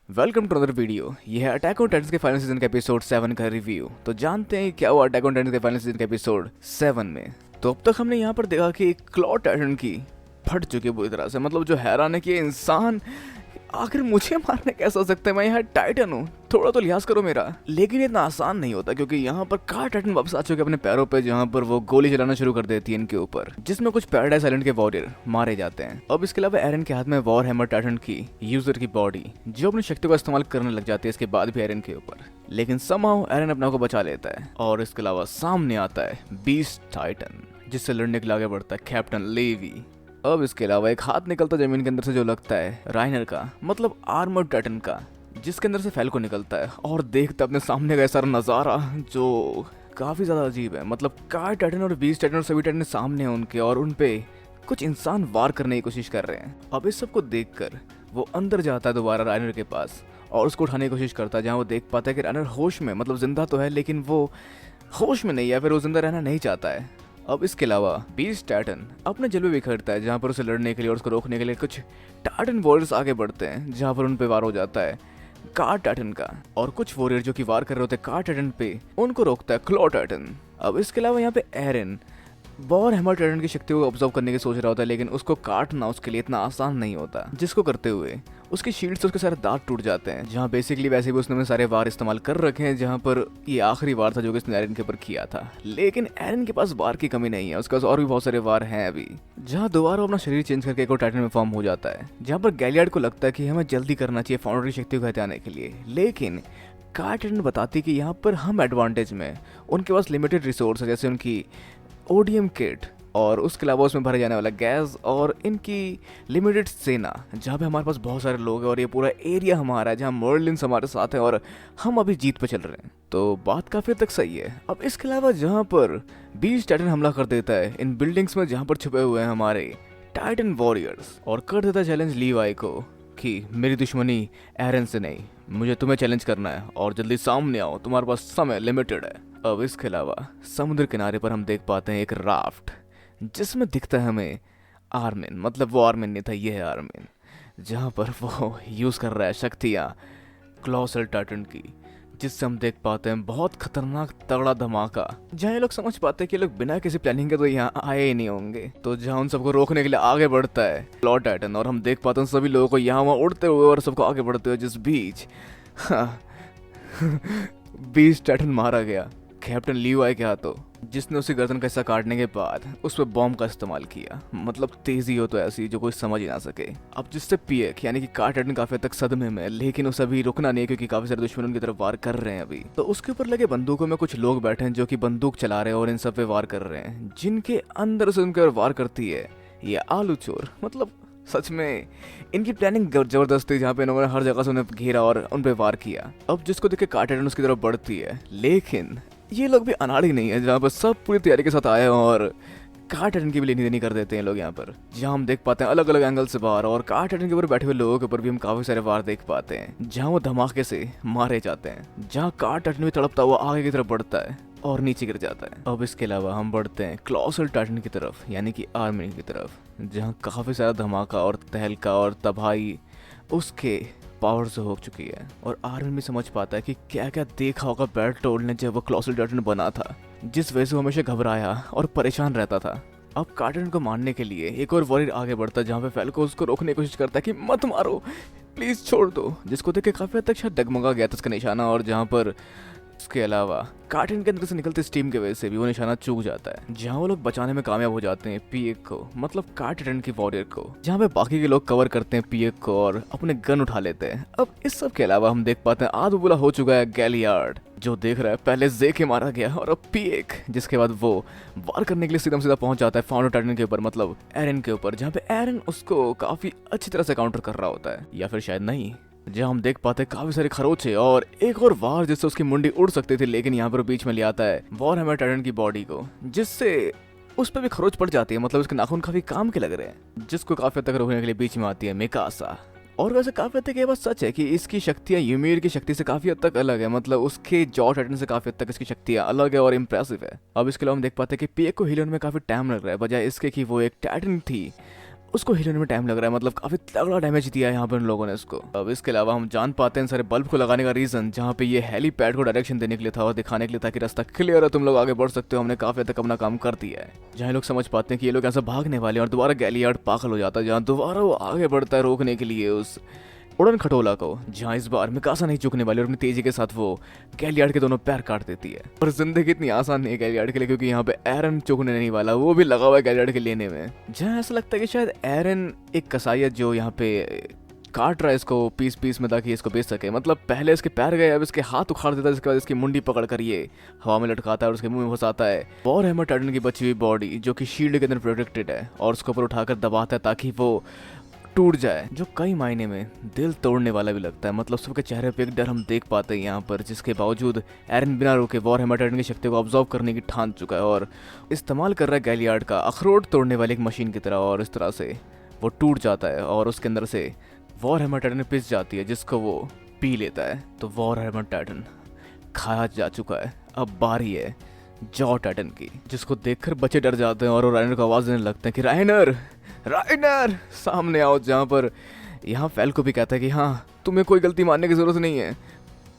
Welcome to other video. यह है attack on Titans के फाइनल सीजन के एपिसोड 7 का रिव्यू। तो जानते हैं क्या हुआ अटैक ऑन टाइटंस के फाइनल सीजन के एपिसोड 7 में। तो अब तक हमने यहाँ पर देखा कि क्लॉ टाइटन की फट चुकी है बुरी तरह से। मतलब जो हैरान है कि ये इंसान आखिर मुझे मारने कैसे हो सकता है, मैं यहाँ टाइटन हूँ, थोड़ा तो लिहाज करो मेरा। लेकिन इतना आसान नहीं होता क्योंकि यहाँ पर कार टाइटन वापस आ चुके अपने पैरों पे, जहाँ पर वो गोली चलाना शुरू कर देती है इनके ऊपर, जिसमें कुछ पैराडाइज आइलैंड के वॉरियर मारे जाते हैं। अब इसके अलावा एरन के हाथ में वॉर हैमर टाइटन की यूजर की बॉडी, जो अपनी शक्ति का इस्तेमाल करने लग जाती है इसके बाद भी एरन के ऊपर। लेकिन समहाउ एरन अपने आप को बचा लेता है और इसके अलावा सामने आता है बीस्ट टाइटन, जिससे लड़ने के लिए आगे बढ़ता है कैप्टन लेवी। अब इसके अलावा एक हाथ निकलता जमीन के अंदर से, जो लगता है राइनर का, मतलब आर्मर्ड टाइटन का, जिसके अंदर से फैल्को निकलता है और देखता अपने सामने का ऐसा नज़ारा जो काफ़ी ज़्यादा अजीब है। मतलब कार टाइटन और बीस्ट टाइटन और सभी टाइटन सामने हैं उनके, और उन पे कुछ इंसान वार करने की कोशिश कर रहे हैं। अब इस सब को देखकर वो अंदर जाता है दोबारा राइनर के पास और उसको उठाने की कोशिश करता है, जहाँ वो देख पाता है कि राइनर होश में, मतलब जिंदा तो है लेकिन वो होश में नहीं है, फिर वो जिंदा रहना नहीं चाहता है। अब इसके अलावा बीस्ट टाइटन अपने जलवे बिखरता है, जहाँ पर उसे लड़ने के लिए और उसको रोकने के लिए कुछ टाइटन वॉरियर्स आगे बढ़ते हैं, जहाँ पर उन पे वार हो जाता है कार टाइटन का, और कुछ वॉरियर जो कि वार कर रहे होते हैं कार टाइटन पे, उनको रोकता है क्लॉ टाइटन। अब इसके अलावा यहाँ पे एरन वॉर हैमर टाइटन की शक्तियों को ऑब्जर्व करने की सोच रहा होता है, लेकिन उसको काटना उसके लिए इतना आसान नहीं होता, जिसको करते हुए उसकी शील्ड से उसके सारे दांत टूट जाते हैं। जहाँ बेसिकली वैसे भी उसने सारे वार इस्तेमाल कर रखे हैं, जहाँ पर ये आखिरी वार था जो कि उसने एरन के ऊपर किया था। लेकिन एरन के पास वार की कमी नहीं है, उसके पास और भी बहुत सारे वार हैं अभी। जहाँ दोबारा अपना शरीर चेंज करके एक और टाइटन में फॉर्म हो जाता है, जहाँ पर गैलियार्ड को लगता है कि हमें जल्दी करना चाहिए फाउंडर की शक्ति को हटाने के लिए। लेकिन कार टाइटन बताती कि यहाँ पर हम एडवांटेज में, उनके पास लिमिटेड रिसोर्स है, जैसे उनकी ओडीएम किट और उसके अलावा उसमें भरे जाने वाला गैस और इनकी लिमिटेड सेना, जहाँ पे हमारे पास बहुत सारे लोग हैं और ये पूरा एरिया हमारा है, जहाँ मर्लिन्स हमारे साथ हैं और हम अभी जीत पे चल रहे हैं। तो बात काफी हद तक सही है। अब इसके अलावा जहाँ पर बीस्ट टाइटन हमला कर देता है इन बिल्डिंग्स में जहाँ पर छुपे हुए हैं हमारे टाइटन वॉरियर्स, और कर देता है चैलेंज लीवाई को कि मेरी दुश्मनी एरन से नहीं, मुझे तुम्हें चैलेंज करना है और जल्दी सामने आओ, तुम्हारे पास समय लिमिटेड है। अब इसके अलावा समुद्र किनारे पर हम देख पाते हैं एक राफ्ट, जिसमें दिखता है हमें आर्मिन, मतलब वो आर्मिन नहीं था, ये है आर्मिन, जहाँ पर वो यूज़ कर रहा है शक्तियाँ क्लोसल टाइटन की, जिससे हम देख पाते हैं बहुत खतरनाक तगड़ा धमाका, जहाँ ये लोग समझ पाते हैं कि ये लोग बिना किसी प्लानिंग के तो यहाँ आए ही नहीं होंगे। तो जहाँ उन सबको रोकने के लिए आगे बढ़ता है क्लॉ टाइटन, और हम देख पाते हैं सभी लोगों को यहाँ वहाँ उड़ते हुए और सबको आगे बढ़ते हुए, जिस बीच बीस्ट टाइटन मारा गया कैप्टन लीवाई के हाथों, जिसने उसी गर्दन का हिस्सा काटने के बाद उस पर बॉम्ब का इस्तेमाल किया। मतलब तेजी हो तो ऐसी जो कोई समझ ही ना सके। अब जिससे पीएक यानी कि कार टाइटन काफी हद तक सदमे में, लेकिन उसे अभी रुकना नहीं है क्योंकि काफी सारे दुश्मन उनकी तरफ वार कर रहे हैं अभी। तो उसके ऊपर लगे बंदूकों में कुछ लोग बैठे हैं जो कि बंदूक चला रहे हैं और इन सब पे वार कर रहे हैं, जिनके अंदर से उनके वार करती है ये आलू चोर। मतलब सच में इनकी प्लानिंग जबरदस्त थी, जहाँ पे इन्होंने हर जगह से उन्हें घेरा और उन पे वार किया। अब जिसको देख के कार टाइटन उसकी तरफ बढ़ती है, लेकिन ये लोग भी अनाड़ी नहीं है, जहाँ पर सब पूरी तैयारी के साथ आए हैं और कार टाइटन की भी लेनी देनी कर देते हैं लोग यहाँ पर। जहाँ हम देख पाते हैं अलग अलग एंगल से वार, और कार टाइटन के ऊपर बैठे हुए लोगों के ऊपर भी हम काफी सारे वार देख पाते हैं, जहाँ वो धमाके से मारे जाते हैं, जहाँ कार टाइटन भी तड़पता हुआ आगे की तरफ बढ़ता है और नीचे गिर जाता है। अब इसके अलावा हम बढ़ते हैं क्लोसल टाइटन की तरफ, यानी कि आर्मी की तरफ, जहाँ काफी सारा धमाका और तहलका और तबाही उसके पावर से हो चुकी है, और आर्मी भी समझ पाता है कि क्या क्या देखा होगा बैटल ने जब वो क्लोसल टाइटन बना था, जिस वजह से वो हमेशा घबराया और परेशान रहता था। अब कार्टन को मारने के लिए एक और वॉरियर आगे बढ़ता है, जहाँ पे फैल्को उसको रोकने की कोशिश करता है कि मत मारो, प्लीज छोड़ दो, जिसको देख के काफी हद तक शायद डगमगा गया था उसका निशाना, और जहाँ पर इसके अलावा कार्टन के अंदर से निकलते स्टीम के वजह से भी वो निशाना चूक जाता है, जहाँ वो लोग बचाने में कामयाब हो जाते हैं पीएक को, मतलब कार्टन की वॉरियर को, जहाँ पे बाकी के लोग कवर करते हैं पीएक को और अपने गन उठा लेते हैं। अब इस सब के अलावा हम देख पाते हैं आध बुला हो चुका है गैलियार्ड, जो देख रहा है पहले जे के मारा गया और अब पीएक, जिसके बाद वो वार करने के लिए सीधा सीधा पहुंच जाता है फाउंडर टाइटन के ऊपर, मतलब एरन के ऊपर, जहाँ पे एरन उसको काफी अच्छी तरह से काउंटर कर रहा होता है, या फिर शायद नहीं, जहाँ हम देख पाते हैं काफी सारे खरोचे और एक और वार जिससे उसकी मुंडी उड़ सकती थी, लेकिन यहाँ पर बीच में ले आता है वॉर हैमर टाइटन की बॉडी को, जिससे उस पर भी खरोच पड़ जाती है, मतलब उसके नाखून काफी काम के लग रहे हैं, जिसको काफी हद तक रोकने के लिए बीच में आती है मिकासा। और वैसे काफी हद तक ये बात सच है कि इसकी शक्तियाँ यूमिर की शक्ति से काफी हद तक अलग है, मतलब उसके जॉ टाइटन से काफी हद तक इसकी शक्तियाँ अलग है और इम्प्रेसिव है। अब इसके अलावा हम देख पाते हैं कि पीएक को हील होने में काफी टाइम लग रहा है, बजाय इसके कि वो एक टाइटन थी उसको हिलने में टाइम लग रहा है, मतलब काफी तगड़ा डैमेज दिया है यहाँ पर उन लोगों ने इसको। अब इसके अलावा हम जान पाते हैं सारे बल्ब को लगाने का रीजन, जहाँ पे ये हेलीपैड को डायरेक्शन देने के लिए था और दिखाने के लिए था कि रास्ता क्लियर है, तुम लोग आगे बढ़ सकते हो, हमने काफी हद तक अपना काम कर दिया है। जहाँ लोग समझ पाते हैं कि ये लोग ऐसा भागने वाले हैं और दोबारा गैलियार्ड पागल हो जाता है, जहाँ दोबारा वो आगे बढ़ता है रोकने के लिए उस उड़न खटोला को, जहाँ इस बार मिकासा नहीं चुकने वाली और अपनी तेजी के साथ वो गैलियार्ड के दोनों पैर काट देती है। और जिंदगी इतनी आसान नहीं है गैलियार्ड के लिए, क्योंकि यहाँ पे एरन चुकने नहीं वाला, वो भी लगा हुआ है गैलियार्ड के लेने में। जहाँ ऐसा लगता है कि शायद एरन एक कसाईत जो यहाँ पे काट रहा है इसको पीस पीस में ताकि इसको बेच सके, मतलब पहले इसके पैर गए, अब इसके हाथ उखाड़ देता है, इसके बाद इसकी मुंडी पकड़ कर ये हवा में लटकाता है और उसके मुंह में फंसाता है वॉर हैमर टाइटन की बची हुई बॉडी, जो कि शील्ड के अंदर प्रोटेक्टेड है, और उसके ऊपर उठाकर दबाता है ताकि वो टूट जाए, जो कई मायने में दिल तोड़ने वाला भी लगता है। मतलब सबके चेहरे पे एक डर हम देख पाते हैं यहाँ पर, जिसके बावजूद एरन बिना रुके वॉर हैमर टाइटन की शक्ति को ऑब्जॉर्व करने की ठान चुका है और इस्तेमाल कर रहा है गैलियार्ड का अखरोट तोड़ने वाली एक मशीन की तरह, और इस तरह से वो टूट जाता है और उसके अंदर से वॉर हैमर टाइटन पिस जाती है, जिसको वो पी लेता है। तो वॉर हैमर टाइटन खाया जा चुका है, अब बारी है जॉ टाइटन की, जिसको देखकर बच्चे डर जाते हैं और राइनर को आवाज देने लगते हैं कि राइनर राइनर सामने आओ। जहाँ पर यहाँ फैल्को भी कहता है कि हाँ, तुम्हें कोई गलती मानने की जरूरत नहीं है,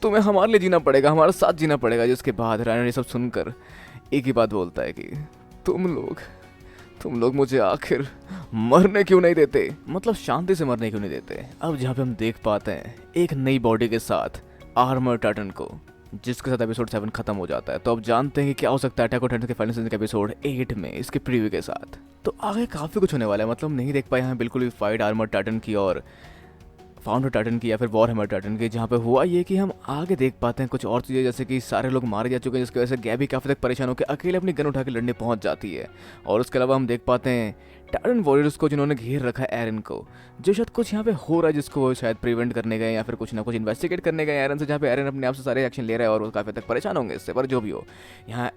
तुम्हें हमारे लिए जीना पड़ेगा, हमारे साथ जीना पड़ेगा। जिसके बाद राइनर ये सब सुनकर एक ही बात बोलता है कि तुम लोग मुझे आखिर मरने क्यों नहीं देते, मतलब शांति से मरने क्यों नहीं देते। अब जहाँ पे हम देख पाते हैं एक नई बॉडी के साथ आर्मर टाइटन को, जिसके साथ एपिसोड 7 खत्म हो जाता है। तो अब जानते हैं कि क्या हो सकता है अटैक ऑन टाइटन के फाइनल सीजन के एपिसोड 8 में इसके प्रीव्यू के साथ। तो आगे काफी कुछ होने वाला है, मतलब नहीं देख पाए यहाँ बिल्कुल भी फाइट आर्मर टाइटन की और फाउंडर टाइटन की या फिर वॉर हैमर टाइटन की। जहाँ पे हुआ ये कि हम आगे देख पाते हैं कुछ और चीज़ें, जैसे कि सारे लोग मारे जा चुके हैं, जिसकी वजह से गैबी काफ़ी तक परेशान होकर अकेले अपनी गन उठा के लड़ने पहुंच जाती है। और उसके अलावा हम देख पाते हैं टाइटन वॉरियर्स को, जिन्होंने घेर रखा है एरन को, जो शायद कुछ यहाँ पे हो रहा है जिसको वो शायद प्रिवेंट करने गए या फिर कुछ ना कुछ इन्वेस्टिगेट करने गए एरन से, जहाँ पे एरन अपने आप से सारे एक्शन ले रहा है और वो काफ़ी तक परेशान होंगे इससे। पर जो भी हो, यहाँ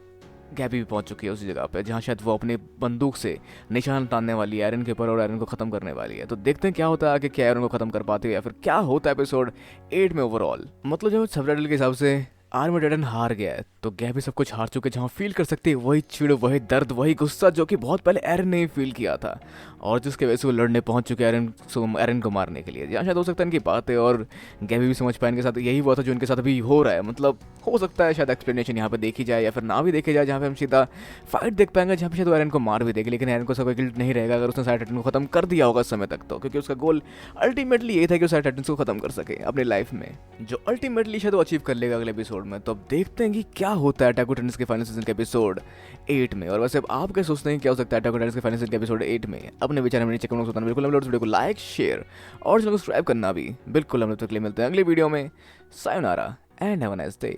गैबी भी पहुंच चुकी है उसी जगह पे, जहाँ शायद वो अपने बंदूक से निशान तानने वाली है एरन के ऊपर और एरन को खत्म करने वाली है। तो देखते हैं क्या होता है आगे, क्या एरन को खत्म कर पाती है या फिर क्या होता है एपिसोड 8 में ओवरऑल। मतलब जब सबटाइटल के हिसाब से आर्मर टाइटन हार गया है, तो गैबी सब कुछ हार चुके, जहाँ फील कर सकती है वही चिड़, वही दर्द, वही गुस्सा जो कि बहुत पहले एरन ने फील किया था, और जिसके वजह से वो लड़ने पहुंच चुके एरन को मारने के लिए। जहाँ शायद हो सकता है इनकी बात है और गैबी भी समझ पाए इनके साथ यही हुआ था जो इनके साथ अभी हो रहा है। मतलब हो सकता है शायद एक्सप्लेनेशन यहाँ पे देखी जाए या फिर ना भी देखी जाए, जहाँ पे हम सीधा फाइट देख पाएंगे, जहाँ पे शायद वो एरन को मार भी देगी, लेकिन एरन को सब गिल्ट नहीं रहेगा अगर उसने सारे टाइटन को खत्म कर दिया होगा उस समय तक, तो क्योंकि उसका गोल अल्टीमेटली यही था कि वो सारे टाइटन्स को खत्म कर सके अपनी लाइफ में, जो अल्टीमेटली शायद वो अचीव कर लेगा अगले एपिसोड में। तो अब देखते हैं कि क्या होता है अटैक ऑन टाइटन्स के फाइनल सीजन के एपिसोड 8 में। और वैसे अब आप क्या सोचते हैं क्या हो सकता है अटैक ऑन टाइटन्स के फाइनल सीजन के एपिसोड 8 में? अपने विचार में नीचे कमेंट में बताना बिल्कुल। हम लोग वीडियो को लाइक, शेयर और चैनल को सब्सक्राइब करना भी बिल्कुल। हम लोग तक मिलते हैं अगली वीडियो में। Sayonara and have a nice day.